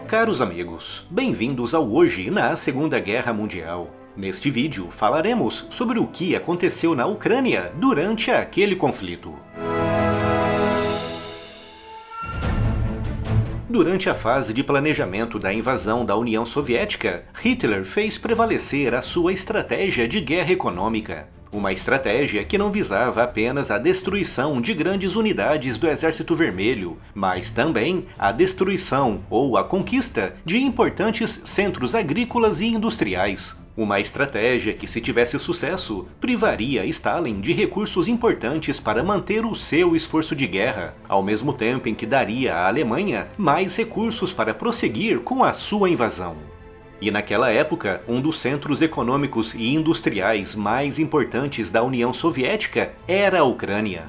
Caros amigos, bem-vindos ao Hoje na Segunda Guerra Mundial. Neste vídeo falaremos sobre o que aconteceu na Ucrânia durante aquele conflito. Durante a fase de planejamento da invasão da União Soviética, Hitler fez prevalecer a sua estratégia de guerra econômica. Uma estratégia que não visava apenas a destruição de grandes unidades do Exército Vermelho, mas também a destruição ou a conquista de importantes centros agrícolas e industriais. Uma estratégia que, se tivesse sucesso, privaria Stalin de recursos importantes para manter o seu esforço de guerra, ao mesmo tempo em que daria à Alemanha mais recursos para prosseguir com a sua invasão. E naquela época, um dos centros econômicos e industriais mais importantes da União Soviética era a Ucrânia.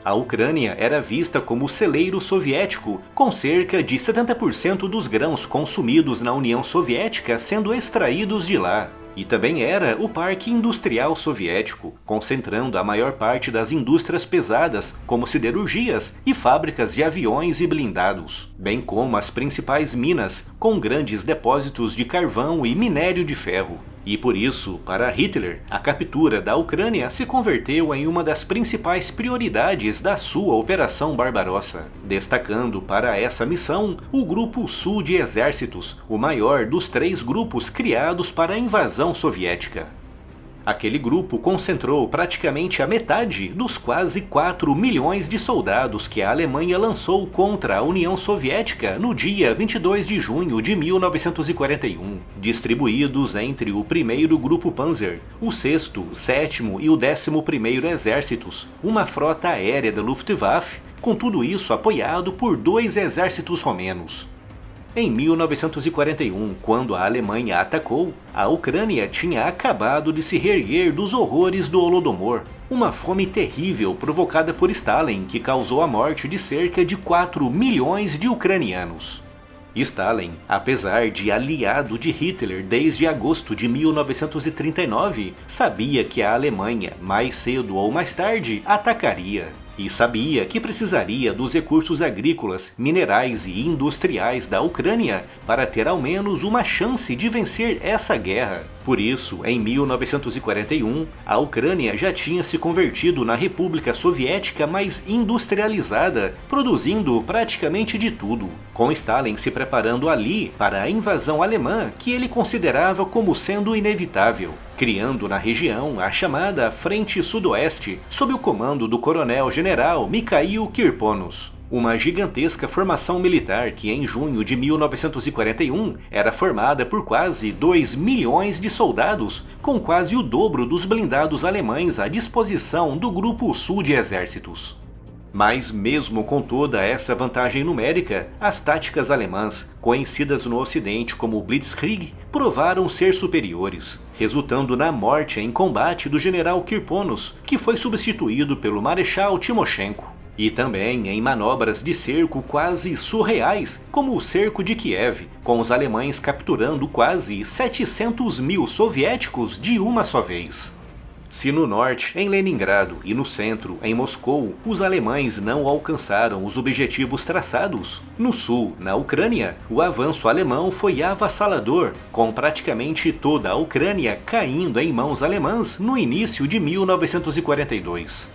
A Ucrânia era vista como o celeiro soviético, com cerca de 70% dos grãos consumidos na União Soviética sendo extraídos de lá. E também era o parque industrial soviético, concentrando a maior parte das indústrias pesadas, como siderurgias e fábricas de aviões e blindados, bem como as principais minas, com grandes depósitos de carvão e minério de ferro. E por isso, para Hitler, a captura da Ucrânia se converteu em uma das principais prioridades da sua Operação Barbarossa, destacando para essa missão o Grupo Sul de Exércitos, o maior dos 3 grupos criados para a invasão soviética. Aquele grupo concentrou praticamente a metade dos quase 4 milhões de soldados que a Alemanha lançou contra a União Soviética no dia 22 de junho de 1941, distribuídos entre o 1º Grupo Panzer, o 6º, 7º e o 11º Exércitos, uma frota aérea da Luftwaffe, com tudo isso apoiado por 2 exércitos romenos. Em 1941, quando a Alemanha atacou, a Ucrânia tinha acabado de se reerguer dos horrores do Holodomor, uma fome terrível provocada por Stalin que causou a morte de cerca de 4 milhões de ucranianos. Stalin, apesar de aliado de Hitler desde agosto de 1939, sabia que a Alemanha, mais cedo ou mais tarde, atacaria. E sabia que precisaria dos recursos agrícolas, minerais e industriais da Ucrânia para ter ao menos uma chance de vencer essa guerra. Por isso, em 1941, a Ucrânia já tinha se convertido na República Soviética mais industrializada, produzindo praticamente de tudo, com Stalin se preparando ali para a invasão alemã que ele considerava como sendo inevitável, criando na região a chamada Frente Sudoeste, sob o comando do coronel-general Mikhail Kirponos. Uma gigantesca formação militar que em junho de 1941 era formada por quase 2 milhões de soldados, com quase o dobro dos blindados alemães à disposição do Grupo Sul de Exércitos. Mas mesmo com toda essa vantagem numérica, as táticas alemãs, conhecidas no Ocidente como Blitzkrieg, provaram ser superiores, resultando na morte em combate do general Kirponos, que foi substituído pelo Marechal Timoshenko. E também em manobras de cerco quase surreais, como o cerco de Kiev, com os alemães capturando quase 700 mil soviéticos de uma só vez. Se no norte, em Leningrado, e no centro, em Moscou, os alemães não alcançaram os objetivos traçados, no sul, na Ucrânia, o avanço alemão foi avassalador, com praticamente toda a Ucrânia caindo em mãos alemãs no início de 1942.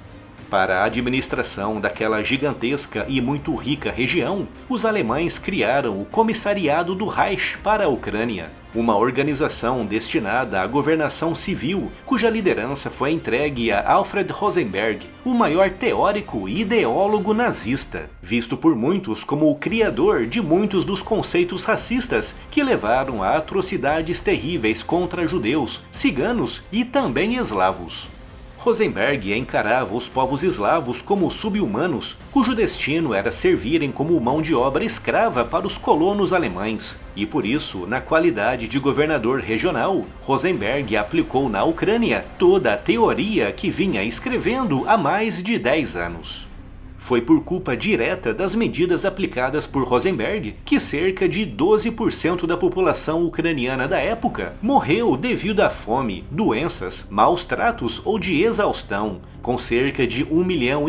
Para a administração daquela gigantesca e muito rica região, os alemães criaram o Comissariado do Reich para a Ucrânia, uma organização destinada à governação civil, cuja liderança foi entregue a Alfred Rosenberg, o maior teórico e ideólogo nazista, visto por muitos como o criador de muitos dos conceitos racistas que levaram a atrocidades terríveis contra judeus, ciganos e também eslavos. Rosenberg encarava os povos eslavos como sub-humanos, cujo destino era servirem como mão de obra escrava para os colonos alemães. E por isso, na qualidade de governador regional, Rosenberg aplicou na Ucrânia toda a teoria que vinha escrevendo há mais de 10 anos. Foi por culpa direta das medidas aplicadas por Rosenberg que cerca de 12% da população ucraniana da época morreu devido à fome, doenças, maus tratos ou de exaustão, com cerca de 1,5 milhão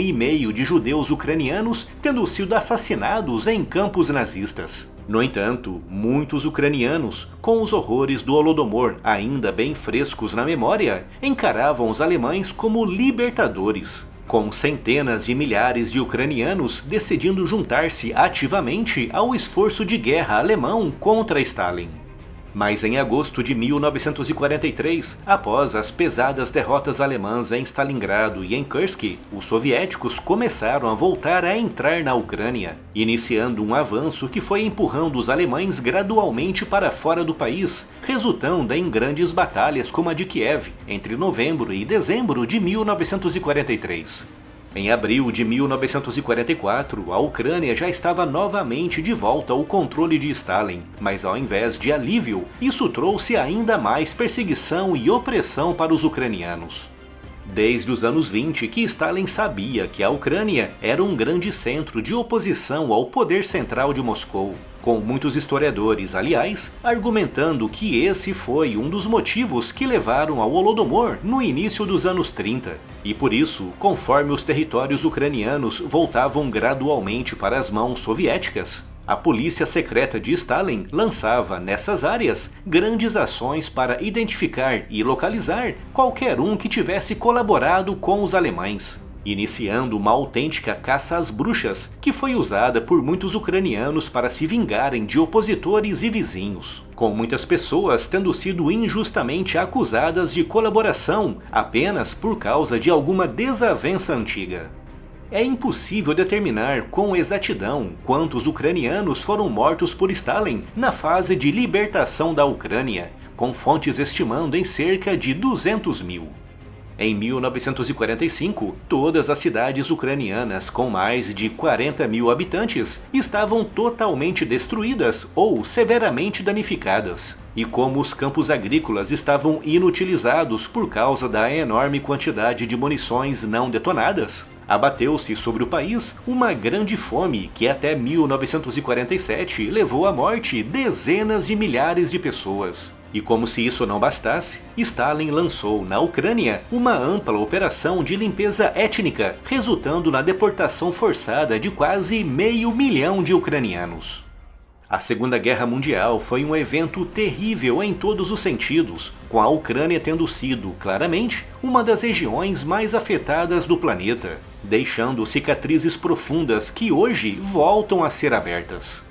de judeus ucranianos tendo sido assassinados em campos nazistas. No entanto, muitos ucranianos, com os horrores do Holodomor ainda bem frescos na memória, encaravam os alemães como libertadores, com centenas de milhares de ucranianos decidindo juntar-se ativamente ao esforço de guerra alemão contra Stalin. Mas em agosto de 1943, após as pesadas derrotas alemãs em Stalingrado e em Kursk, os soviéticos começaram a voltar a entrar na Ucrânia, iniciando um avanço que foi empurrando os alemães gradualmente para fora do país, resultando em grandes batalhas como a de Kiev, entre novembro e dezembro de 1943. Em abril de 1944, a Ucrânia já estava novamente de volta ao controle de Stalin, mas ao invés de alívio, isso trouxe ainda mais perseguição e opressão para os ucranianos. Desde os anos 20 que Stalin sabia que a Ucrânia era um grande centro de oposição ao poder central de Moscou, com muitos historiadores, aliás, argumentando que esse foi um dos motivos que levaram ao Holodomor no início dos anos 30. E por isso, conforme os territórios ucranianos voltavam gradualmente para as mãos soviéticas, a polícia secreta de Stalin lançava nessas áreas grandes ações para identificar e localizar qualquer um que tivesse colaborado com os alemães, iniciando uma autêntica caça às bruxas que foi usada por muitos ucranianos para se vingarem de opositores e vizinhos, com muitas pessoas tendo sido injustamente acusadas de colaboração apenas por causa de alguma desavença antiga. É impossível determinar com exatidão quantos ucranianos foram mortos por Stalin na fase de libertação da Ucrânia, com fontes estimando em cerca de 200 mil. Em 1945, todas as cidades ucranianas com mais de 40 mil habitantes estavam totalmente destruídas ou severamente danificadas. E como os campos agrícolas estavam inutilizados por causa da enorme quantidade de munições não detonadas, abateu-se sobre o país uma grande fome que até 1947 levou à morte dezenas de milhares de pessoas. E como se isso não bastasse, Stalin lançou na Ucrânia uma ampla operação de limpeza étnica, resultando na deportação forçada de quase 500 mil de ucranianos. A Segunda Guerra Mundial foi um evento terrível em todos os sentidos, com a Ucrânia tendo sido, claramente, uma das regiões mais afetadas do planeta, deixando cicatrizes profundas que hoje voltam a ser abertas.